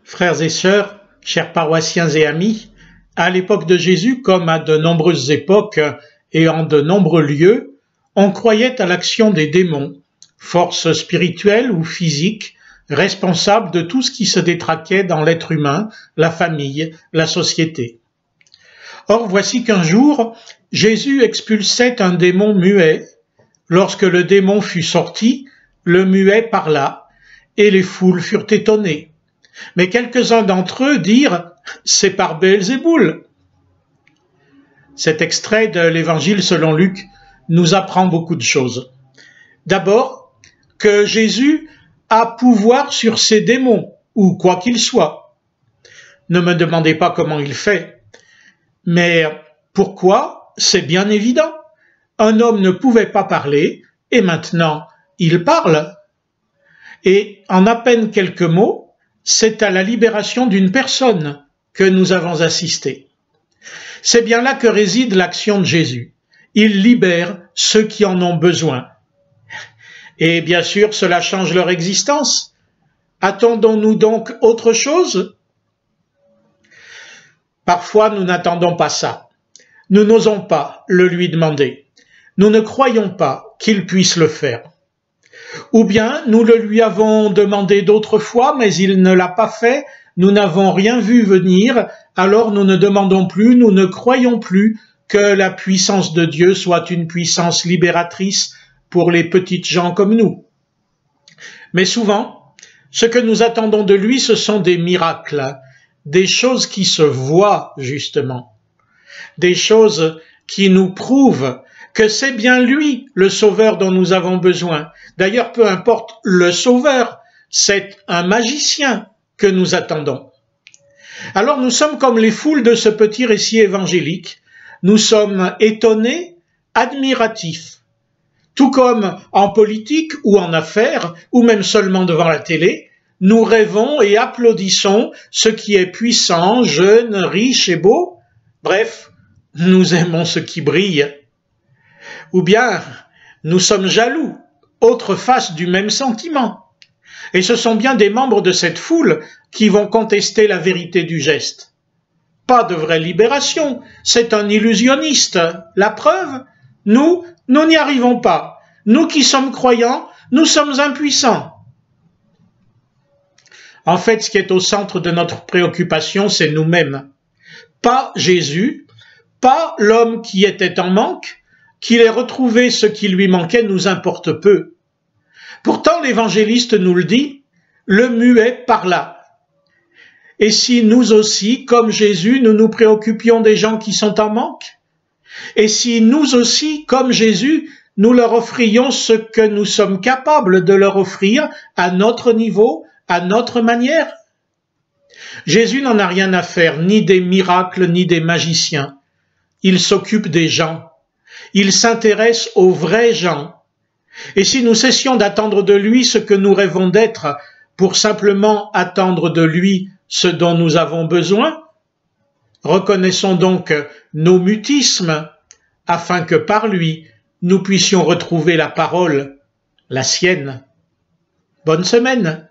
Frères et sœurs, chers paroissiens et amis, à l'époque de Jésus, comme à de nombreuses époques et en de nombreux lieux, on croyait à l'action des démons, forces spirituelles ou physiques, responsables de tout ce qui se détraquait dans l'être humain, la famille, la société. Or, voici qu'un jour, Jésus expulsait un démon muet. Lorsque le démon fut sorti, le muet parla, et les foules furent étonnées. Mais quelques-uns d'entre eux dirent « c'est par Belzéboul ». Cet extrait de l'Évangile selon Luc nous apprend beaucoup de choses. D'abord, que Jésus a pouvoir sur ces démons, ou quoi qu'ils soient. Ne me demandez pas comment il fait, mais pourquoi? C'est bien évident. Un homme ne pouvait pas parler, et maintenant il parle. Et en à peine quelques mots, c'est à la libération d'une personne que nous avons assisté. C'est bien là que réside l'action de Jésus. Il libère ceux qui en ont besoin. Et bien sûr, cela change leur existence. Attendons-nous donc autre chose? Parfois, nous n'attendons pas ça. Nous n'osons pas le lui demander. Nous ne croyons pas qu'il puisse le faire. Ou bien nous le lui avons demandé d'autres fois, mais il ne l'a pas fait, nous n'avons rien vu venir, alors nous ne demandons plus, nous ne croyons plus que la puissance de Dieu soit une puissance libératrice pour les petites gens comme nous. Mais souvent, ce que nous attendons de lui, ce sont des miracles, des choses qui se voient justement, des choses qui nous prouvent que c'est bien lui, le sauveur dont nous avons besoin. D'ailleurs, peu importe le sauveur, c'est un magicien que nous attendons. Alors nous sommes comme les foules de ce petit récit évangélique. Nous sommes étonnés, admiratifs. Tout comme en politique ou en affaires, ou même seulement devant la télé, nous rêvons et applaudissons ce qui est puissant, jeune, riche et beau. Bref, nous aimons ce qui brille. Ou bien, nous sommes jaloux, autre face du même sentiment. Et ce sont bien des membres de cette foule qui vont contester la vérité du geste. Pas de vraie libération, c'est un illusionniste. La preuve, nous n'y arrivons pas. Nous qui sommes croyants, nous sommes impuissants. En fait, ce qui est au centre de notre préoccupation, c'est nous-mêmes. Pas Jésus, pas l'homme qui était en manque, qu'il ait retrouvé ce qui lui manquait nous importe peu. Pourtant, l'évangéliste nous le dit, le muet parla. Et si nous aussi, comme Jésus, nous nous préoccupions des gens qui sont en manque? Et si nous aussi, comme Jésus, nous leur offrions ce que nous sommes capables de leur offrir à notre niveau, à notre manière? Jésus n'en a rien à faire, ni des miracles, ni des magiciens. Il s'occupe des gens. Il s'intéresse aux vrais gens. Et si nous cessions d'attendre de lui ce que nous rêvons d'être pour simplement attendre de lui ce dont nous avons besoin, reconnaissons donc nos mutismes afin que par lui nous puissions retrouver la parole, la sienne. Bonne semaine!